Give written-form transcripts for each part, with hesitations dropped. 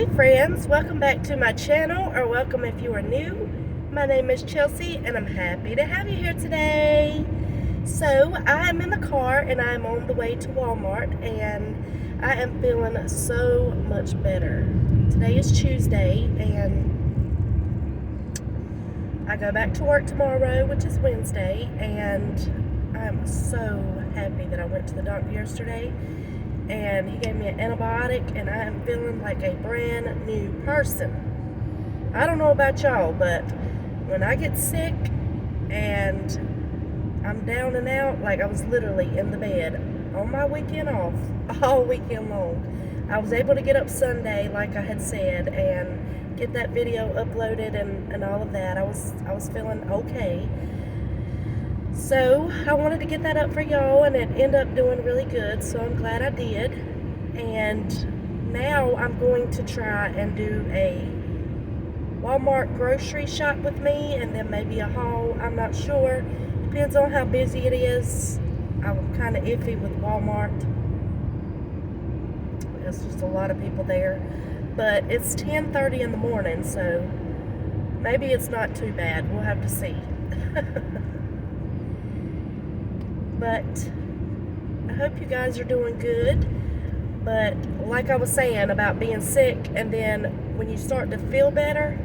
Hey friends, welcome back to my channel, or welcome if you are new. My name is Chelsea and I'm happy to have you here today. So I am in the car and I'm on the way to Walmart and I am feeling so much better. Today is Tuesday and I go back to work tomorrow, which is Wednesday, and I'm so happy that I went to the doctor yesterday and he gave me an antibiotic and I am feeling like a brand new person. I don't know about y'all, but when I get sick and I'm down and out, like I was literally in the bed on my weekend off all weekend long. I was able to get up Sunday like I had said and get that video uploaded and all of that. I was feeling okay. So I wanted to get that up for y'all and it ended up doing really good, so I'm glad I did. And now I'm going to try and do a Walmart grocery shop with me and then maybe a haul. I'm not sure. Depends on how busy it is. I'm kind of iffy with Walmart. There's just a lot of people there. But it's 10:30 in the morning, so maybe it's not too bad. We'll have to see. But I hope you guys are doing good. But like I was saying about being sick, and then when you start to feel better,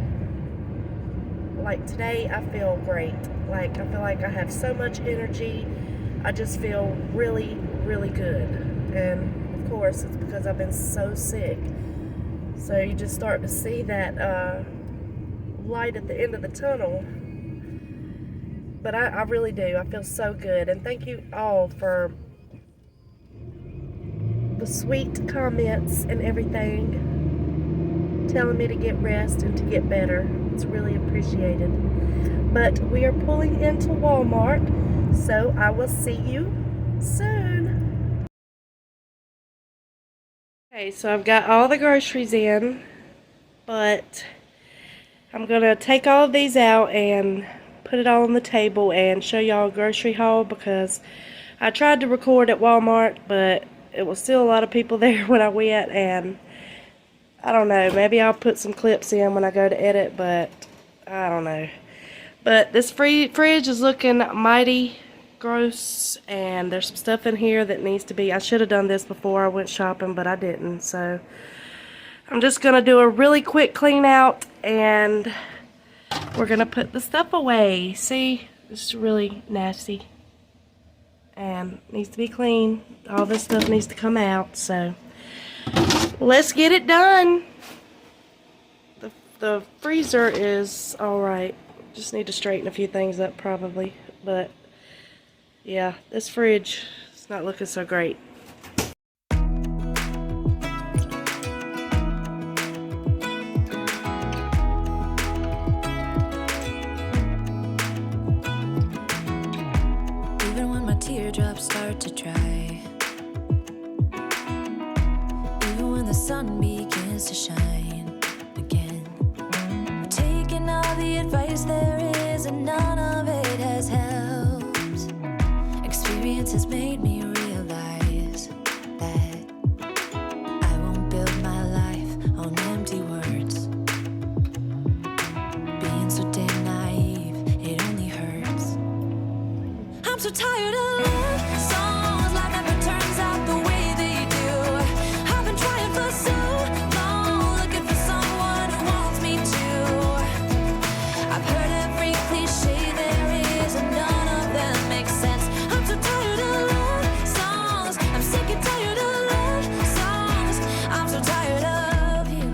like today I feel great. Like I feel like I have so much energy. I just feel really, really good. And of course it's because I've been so sick. So you just start to see that light at the end of the tunnel. But I really do. I feel so good. And thank you all for the sweet comments and everything, telling me to get rest and to get better. It's really appreciated. But we are pulling into Walmart, so I will see you soon. Okay, so I've got all the groceries in, but I'm going to take all of these out and put it all on the table and show y'all a grocery haul, because I tried to record at Walmart, but it was still a lot of people there when I went, and I don't know, maybe I'll put some clips in when I go to edit, but I don't know. But this fridge is looking mighty gross, and there's some stuff in here that needs to be, I should have done this before I went shopping, but I didn't. So I'm just going to do a really quick clean out, and we're going to put the stuff away. See, this is really nasty and needs to be clean. All this stuff needs to come out, so let's get it done. The freezer is alright. Just need to straighten a few things up probably, but yeah, this fridge is not looking so great. Even when my teardrops start to dry, even when the sun begins to shine again, taking all the advice there is and none of it has helped. Experience has made me realize that I won't build my life on empty words. Being so damn naive, it only hurts. I'm so tired of love songs, life never turns out the way they do. I've been trying for so long, looking for someone who wants me to. I've heard every cliche there is and none of them make sense. I'm so tired of love songs, I'm sick and tired of love songs. I'm so tired of you.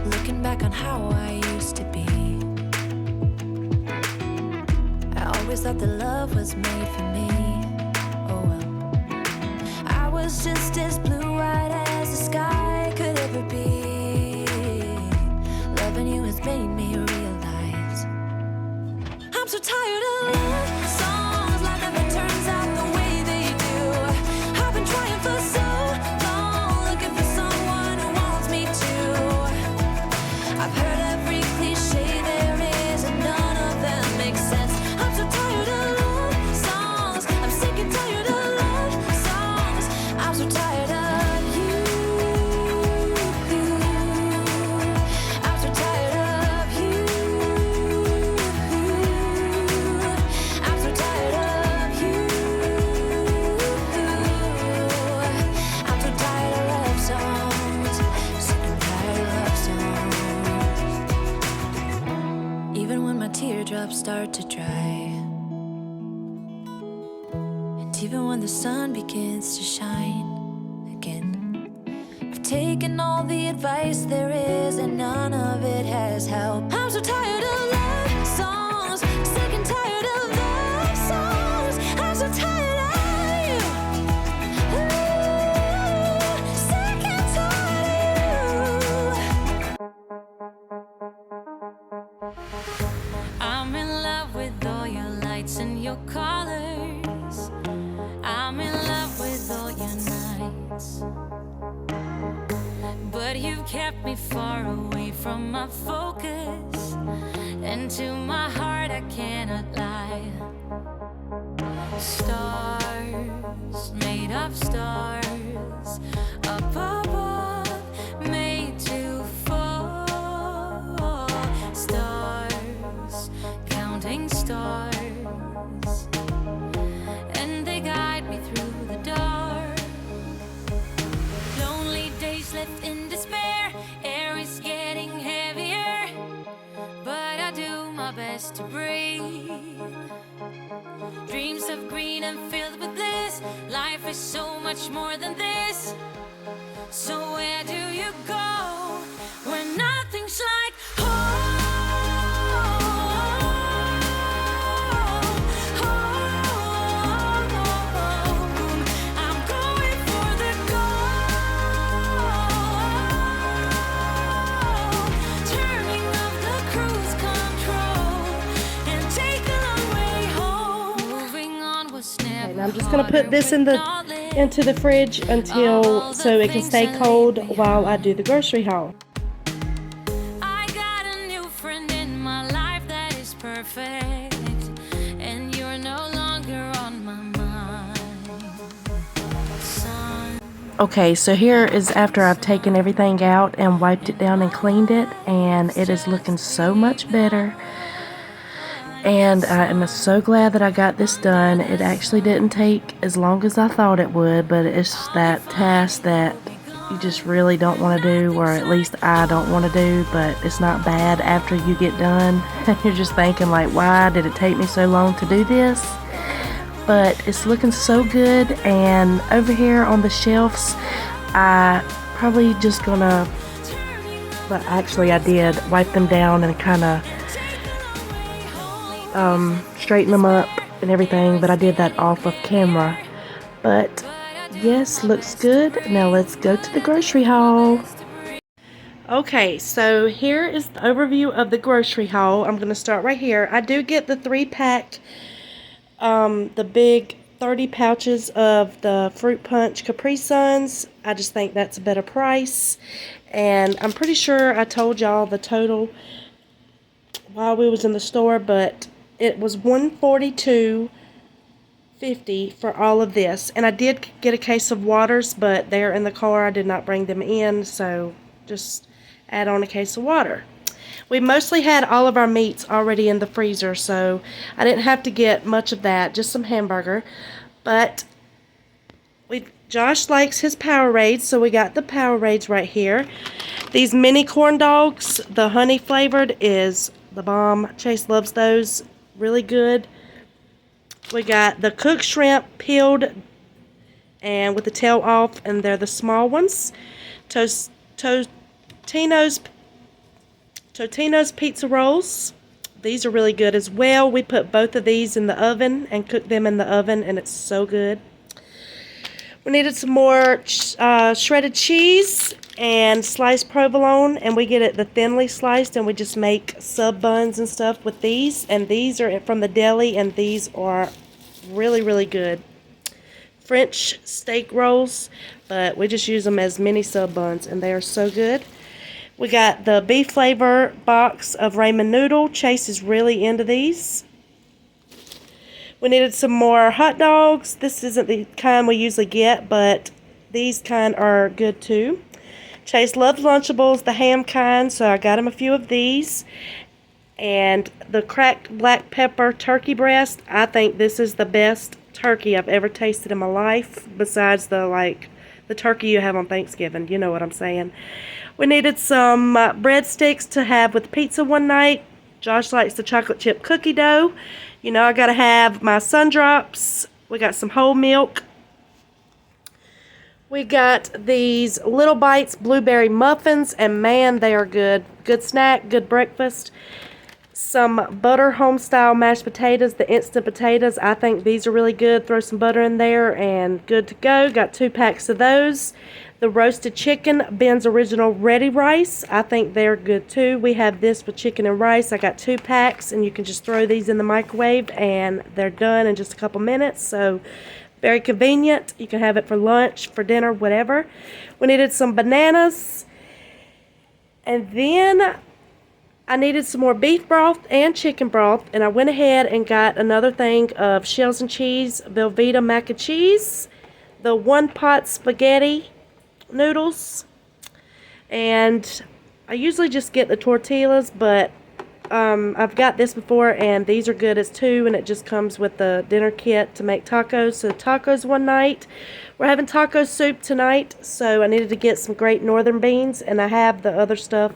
Looking back on how I used to be, I always thought that love was made for me. Oh well, I was just as blue-eyed as the sky could ever be. Loving you has made me realize I'm so tired of love songs, life never turns out the way they do. I've been trying for so long, looking for someone who wants me to. I've heard every cliche there is and none of them make sense. I'm so tired of love songs. start to dry. And even when the sun begins to shine again, I've taken all the advice there is and none of it has helped. I'm so tired of love songs, sick and tired of love songs. I'm so tired of you. Ooh, sick and tired of you. I'm in love with all your lights and your colors. I'm in love with all your nights. But you've kept me far away from my focus, and to my heart I cannot lie. Stars, made of stars, up above, made to fall. Stars, counting stars, and they guide me through the dark. Lonely days left in despair, air is getting heavier, but I do my best to breathe. Dreams of green and filled with bliss, life is so much more than this. So where do you go when nothing's like home? I'm going for the gold, turning off the cruise control and take the long way home. Moving on was never And I'm just gonna put this into the fridge until so it can stay cold while I do the grocery haul. I got a new friend in my life that is perfect, and you're no longer on my mind. Son. Okay, so here is after I've taken everything out and wiped it down and cleaned it, and it is looking so much better. And I am so glad that I got this done. It actually didn't take as long as I thought it would, but it's that task that you just really don't want to do, or at least I don't want to do, but it's not bad after you get done. You're just thinking like, why did it take me so long to do this? But it's looking so good. And over here on the shelves, I probably just gonna, but actually I did wipe them down and kind of straighten them up and everything, but I did that off of camera. But yes, looks good. Now let's go to the grocery haul. Okay, so here is the overview of the grocery haul. I'm going to start right here. I do get the 3-pack, the big 30 pouches of the Fruit Punch Capri Suns. I just think that's a better price. And I'm pretty sure I told y'all the total while we was in the store, but it was $142.50 for all of this. And I did get a case of waters, but they're in the car. I did not bring them in, so just add on a case of water. We mostly had all of our meats already in the freezer, so I didn't have to get much of that, just some hamburger. But Josh likes his Powerades, so we got the Powerades right here. These mini corn dogs, the honey flavored, is the bomb. Chase loves those. Really good. We got the cooked shrimp, peeled and with the tail off, and they're the small ones. Totino's pizza rolls. These are really good as well. We put both of these in the oven and cooked them in the oven, and it's so good. We needed some more shredded cheese and sliced provolone, and we get it the thinly sliced, and we just make sub buns and stuff with these. And these are from the deli, and these are really, really good. French steak rolls, but we just use them as mini sub buns, and they are so good. We got the beef flavor box of ramen noodle. Chase is really into these. We needed some more hot dogs. This isn't the kind we usually get, but these kind are good too. Chase loves Lunchables, the ham kind, so I got him a few of these. And the cracked black pepper turkey breast. I think this is the best turkey I've ever tasted in my life, besides the turkey you have on Thanksgiving. You know what I'm saying. We needed some breadsticks to have with pizza one night. Josh likes the chocolate chip cookie dough. You know I gotta have my sun drops. We got some whole milk. We got these Little Bites blueberry muffins, and man, they are good. Good snack, good breakfast. Some butter home-style mashed potatoes, the instant potatoes. I think these are really good. Throw some butter in there and good to go. Got 2 packs of those. The roasted chicken, Ben's Original Ready Rice. I think they're good too. We have this with chicken and rice. I got 2 packs, and you can just throw these in the microwave and they're done in just a couple minutes. So very convenient. You can have it for lunch, for dinner, whatever. We needed some bananas. And then I needed some more beef broth and chicken broth. And I went ahead and got another thing of shells and cheese, Velveeta mac and cheese, the 1-pot spaghetti noodles. And I usually just get the tortillas, but I've got this before, and these are good as 2, and it just comes with the dinner kit to make tacos. So tacos one night. We're having taco soup tonight, so I needed to get some great northern beans, and I have the other stuff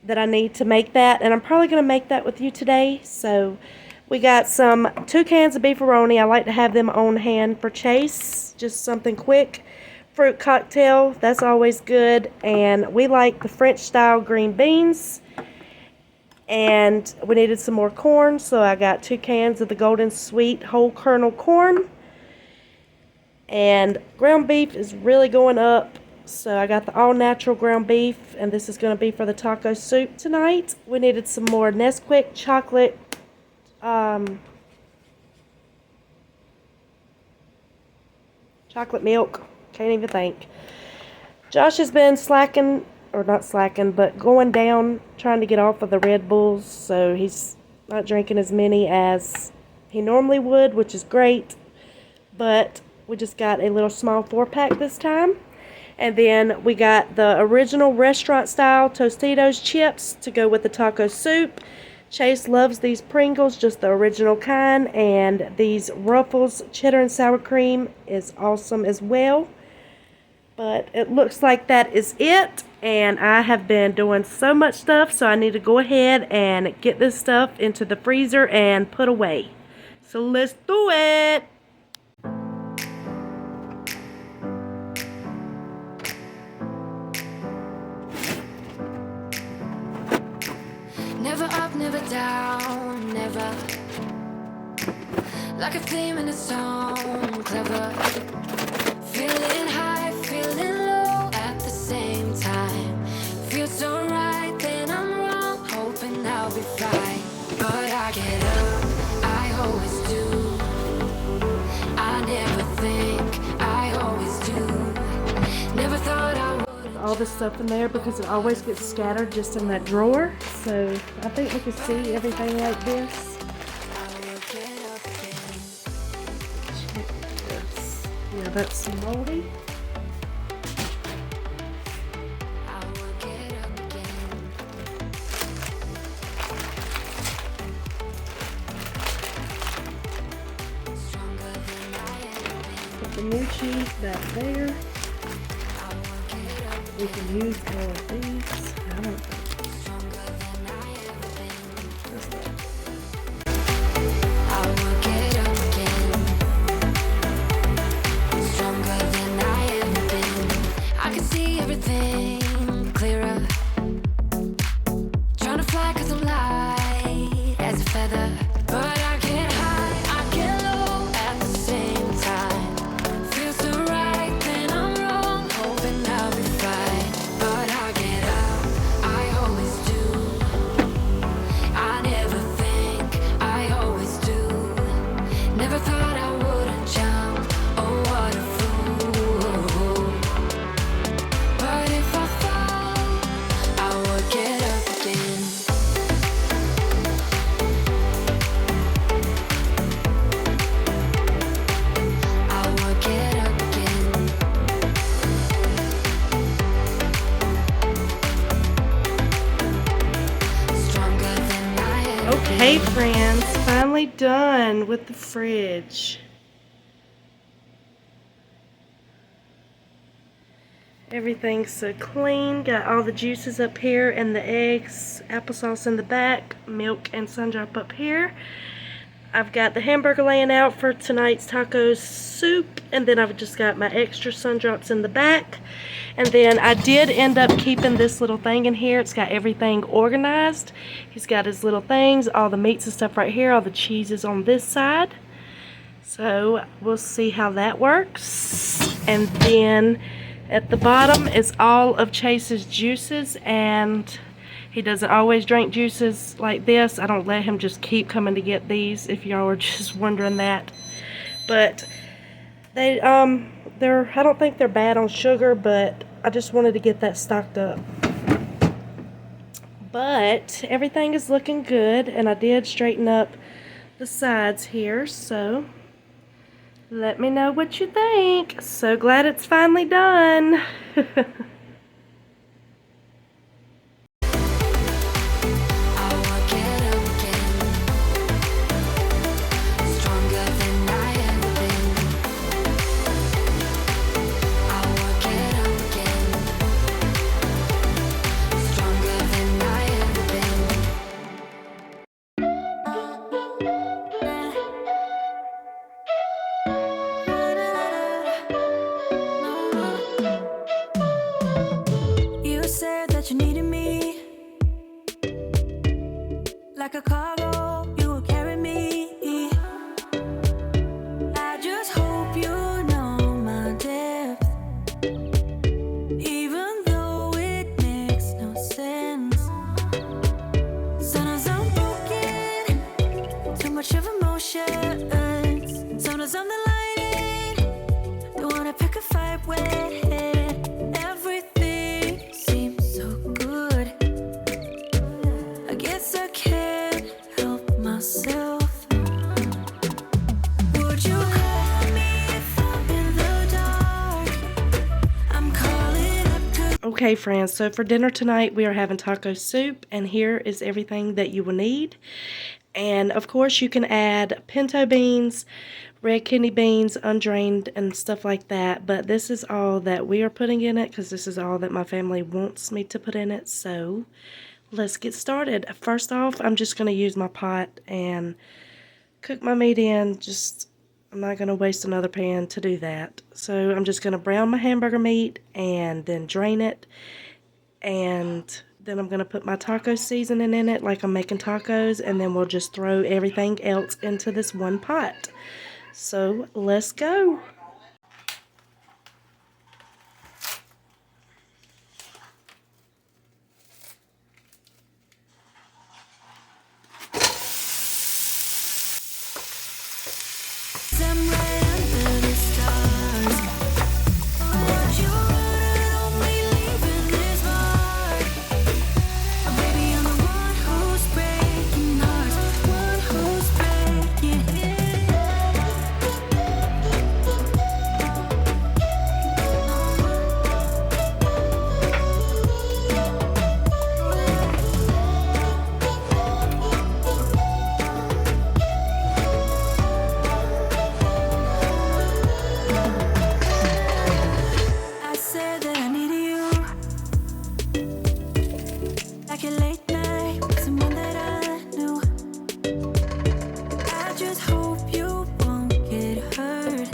that I need to make that, and I'm probably going to make that with you today. So we got 2 cans of beefaroni. I like to have them on hand for Chase, just something quick. Fruit cocktail, that's always good, and we like the French style green beans. And we needed some more corn, so I got 2 cans of the Golden Sweet whole kernel corn. And ground beef is really going up, so I got the all-natural ground beef, and this is going to be for the taco soup tonight. We needed some more Nesquik chocolate chocolate milk. Can't even think. Josh has been slacking, or not slacking, but going down, trying to get off of the Red Bulls, so he's not drinking as many as he normally would, which is great. But we just got a little small 4-pack this time. And then we got the original restaurant style Tostitos chips to go with the taco soup. Chase loves these Pringles, just the original kind, and these Ruffles cheddar and sour cream is awesome as well. But it looks like that is it, and I have been doing so much stuff, so I need to go ahead and get this stuff into the freezer and put away. So let's do it! Never up, never down, never. Like a theme in a song, clever. Feeling high, feeling low at the same time. Feel so right, then I'm wrong, hoping I'll be fine. But I get up, I always do. I never think, I always do. Never thought I would. All this stuff in there because it always gets scattered just in that drawer. So I think we can see everything like this. Check this. Yeah, that's moldy. Put the new cheese back there. We can use all of these. I don't think. Everything clearer. Trying to fly 'cause I'm light as a feather. But I get high, I get low at the same time. Feels so right, then I'm wrong, hoping I'll be fine. But I get up, I always do. I never think, I always do. Never thought I wouldn't jump, oh what a fool. But if I fall, I would get up again. I would get up again. Stronger than I am. Okay, friends, finally done with the fridge. Everything's so clean. Got all the juices up here and the eggs, applesauce in the back, milk and sundrop up here. I've got the hamburger laying out for tonight's taco soup, and then I've just got my extra sundrops in the back. And then I did end up keeping this little thing in here. It's got everything organized. He's got his little things, all the meats and stuff right here, all the cheeses on this side. So we'll see how that works. And then at the bottom is all of Chase's juices, and he doesn't always drink juices like this. I don't let him just keep coming to get these, if y'all are just wondering that. But I don't think they're bad on sugar, but I just wanted to get that stocked up. But everything is looking good, and I did straighten up the sides here, so let me know what you think. So glad it's finally done. You said that you needed me like a cargo, you will carry me. I just hope you know my depth, even though it makes no sense. Sometimes I'm broken, too much of emotions. Sometimes I'm the lightning, don't wanna pick a fight with. Everything seems so good, I guess I can't help myself. Would you call me if I'm in the dark? I'm calling up 'cause Okay, friends, so for dinner tonight we are having taco soup, and here is everything that you will need. And of course you can add pinto beans, red kidney beans, undrained, and stuff like that, but this is all that we are putting in it because this is all that my family wants me to put in it. So let's get started. First off, I'm just going to use my pot and cook my meat in. I'm not going to waste another pan to do that. So I'm just going to brown my hamburger meat and then drain it, and then I'm going to put my taco seasoning in it like I'm making tacos, and then we'll just throw everything else into this one pot. So let's go. I'm right under the stars. Would you run me leaving this mark? Baby, I'm the one who's breaking hearts, one who's breaking. I said that I needed you, like a late night with someone that I knew. I just hope you won't get hurt.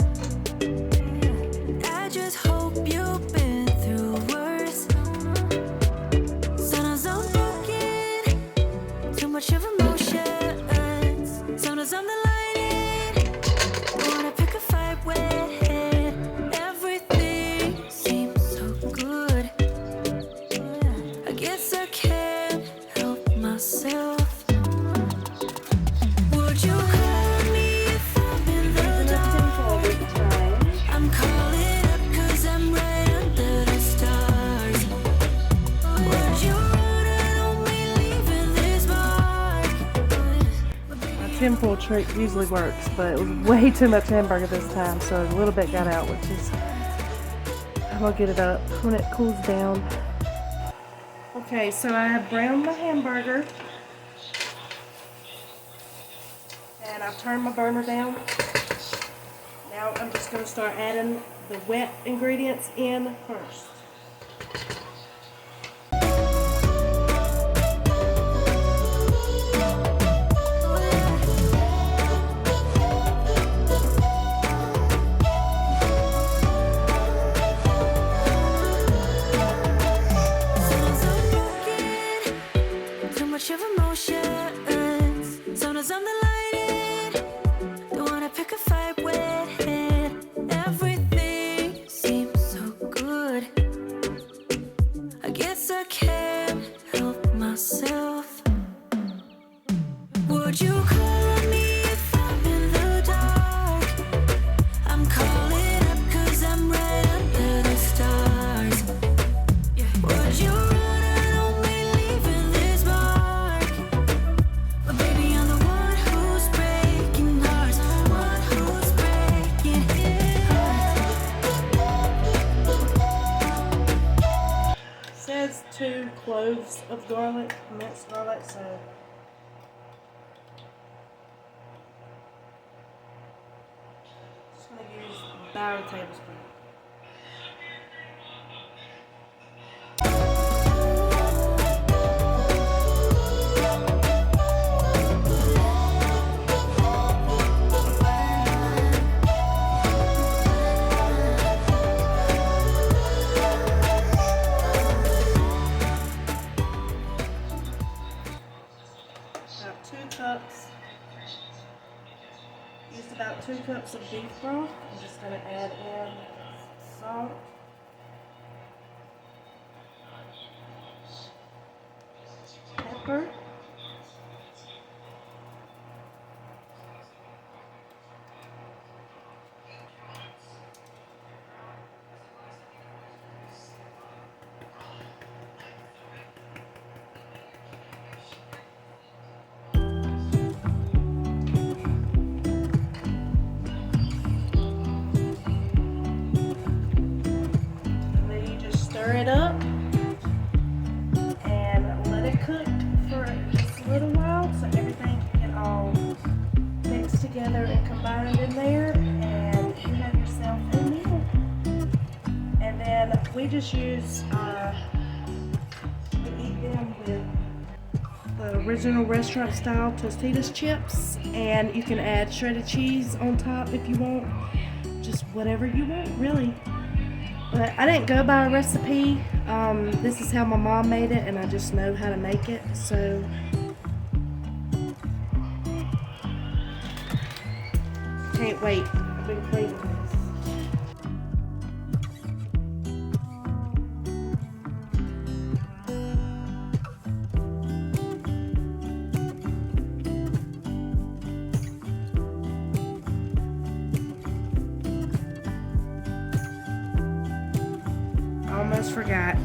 I just hope you've been through worse. Sometimes I'm broken, too much of emotions. Sometimes I'm the lightning, don't wanna pick a fight with. Everything seems so good, I guess I can't help myself. Would you call me if I'm in the dark? I'm calling up 'cause I'm right under the stars. Would you run on me leaving this mark? My 10-pull trick usually works, but it was way too much hamburger this time, so a little bit got out, which is, I'm gonna get it up when it cools down. Okay, so I have browned my hamburger, and I've turned my burner down. Now I'm just going to start adding the wet ingredients in first. Of emotions, sometimes I'm delighted, don't wanna pick a fight with it. Everything seems so good, I guess I can't help myself. Would you call me if I'm in the dark? I'm calling up 'cause I'm right under the stars. Would you says 2 cloves of garlic, minced garlic, so just going to use about a tablespoon. Used about 2 cups of beef broth. I'm just going to add in salt, pepper, stir it up and let it cook for just a little while so everything can get all mixed together and combined in there, and you have yourself a meal. And then we just use we eat them with the original restaurant style Tostitos chips, and you can add shredded cheese on top if you want, just whatever you want really. But I didn't go by a recipe. This is how my mom made it, and I just know how to make it. So can't wait. I've been craving this. Almost forgot.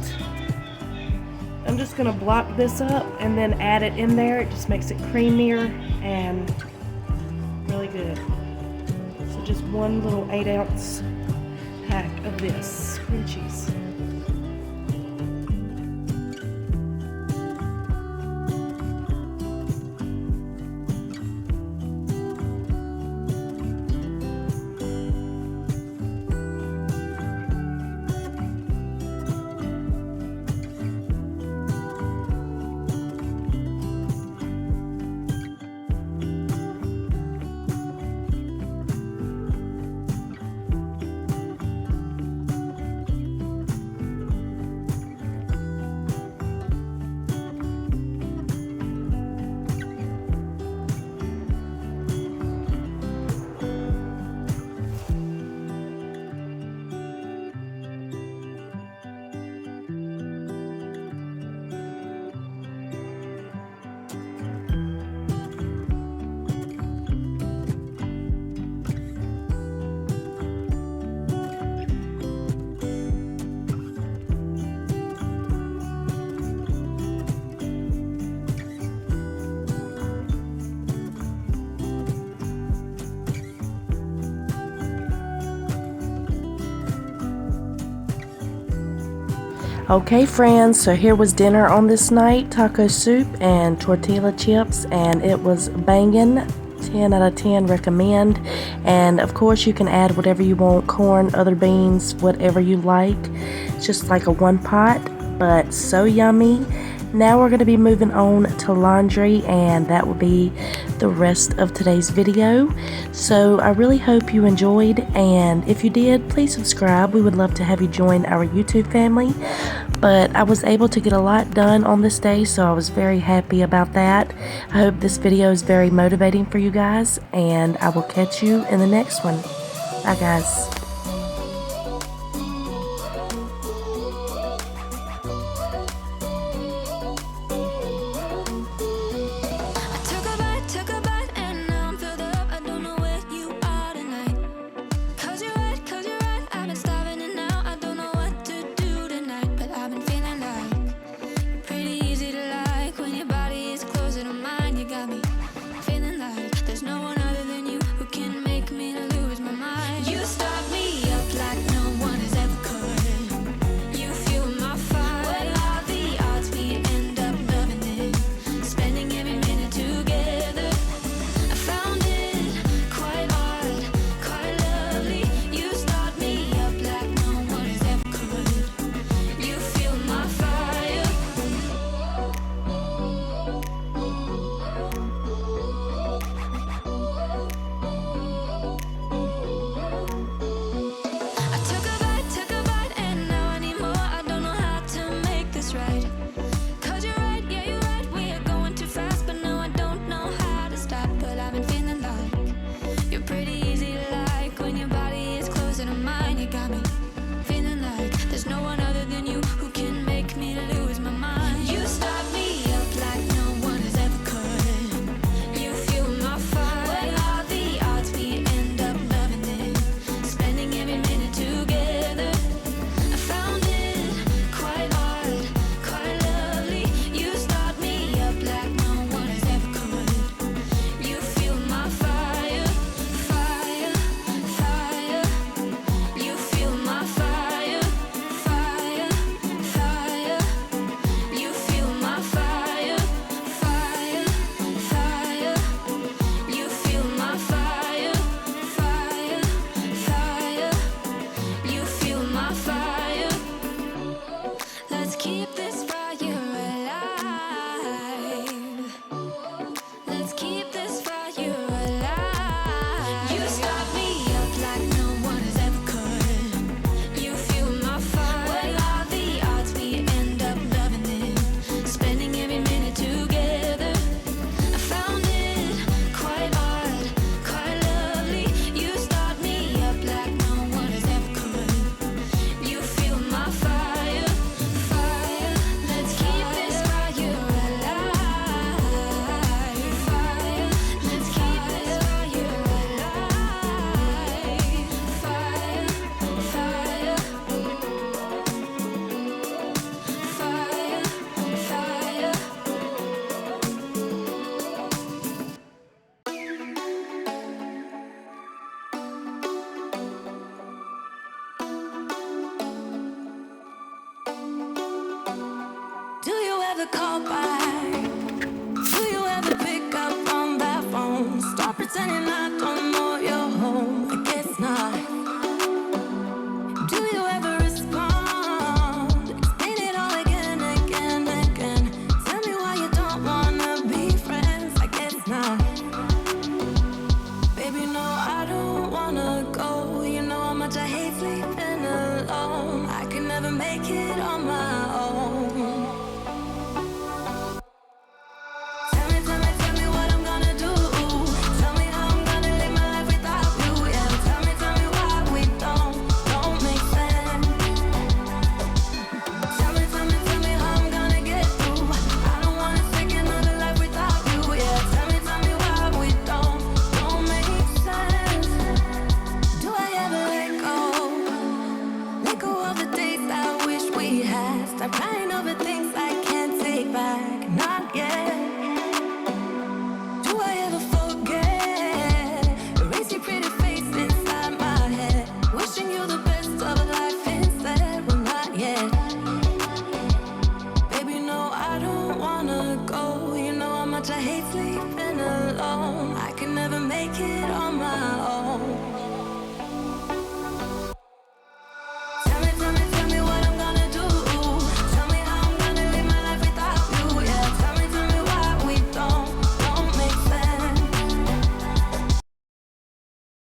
I'm just gonna block this up and then add it in there. It just makes it creamier and really good. So just one little 8-ounce pack of this cream cheese. Okay friends, so here was dinner on this night, taco soup and tortilla chips, and it was banging 10 out of 10 recommend. And of course you can add whatever you want, corn, other beans, whatever you like. It's just like a one pot, but so yummy. Now we're going to be moving on to laundry, and that will be the rest of today's video. So I really hope you enjoyed, and if you did, please subscribe. We would love to have you join our YouTube family. But I was able to get a lot done on this day, so I was very happy about that. I hope this video is very motivating for you guys, and I will catch you in the next one. Bye guys. Took a bite, and now I'm filled up. I don't know where you are tonight. 'Cause you're right, I've been starving and now I don't know what to do tonight. But I've been feeling like you're pretty easy to like when your body is closer to mine. You got me feeling like there's no one other than you who can make me lose my mind. You start me up like no one has ever could. You fuel my fire. What are the odds we end up loving it? Spending every minute together. I found it quite odd, quite lovely. You start me up like no one has ever could. You fuel my fire. I took a bite, and now I need more. I don't know how to make this right. 'Cause you're right, yeah, you're right. We are going too fast, but no, I don't know how to stop. But I've been feeling like you're pretty easy to like when your body is closer to mine. You got me feeling like there's no one other than you who can make me lose my mind. You start me up like no one has ever could. You fuel my fire. What are the odds we end up loving it? Spending every minute together. I found it quite odd, quite lovely. You start me up like no one has ever could. You fuel my fire, fire, fire. You fuel my fire, fire, fire. You fuel my fire, fire, fire. You fuel my fire, fire, fire. You fuel my fire. Let's keep this fire alive. Let's keep this fire alive. You start me up like no one has ever could. You fuel my fire. What are the odds we end up loving it? Spending every minute together. I found it quite odd, quite lovely. You start me up like no one has ever could. You fuel my fire, fire. Let's keep this fire alive. Fire. Let's keep this fire alive. Fire, fire. Fire, fire. Do you ever call back? Do you ever pick up on that phone? Stop pretending I don't know you're home. I guess not. Do you ever respond? Explain it all again, again, again. Tell me why you don't wanna be friends. I guess not. Baby, no, I don't wanna go. You know how much I hate sleeping alone. I can never make it on my own. Tell me what I'm gonna do. Tell me how I'm gonna live my life without you. Yeah, tell me why we don't make sense. Tell me how I'm gonna get through. I don't wanna take another life without you. Yeah, tell me why we don't make sense. Do I ever let go? Let go of the days I wish we had. Stop crying over things I can't take back. Not yet. Do I ever forget? Erase your pretty face inside my head. Wishing you the best of life instead. Well, not yet. Baby, no, I don't wanna go. You know how much I hate sleeping alone. I can never make it on my own.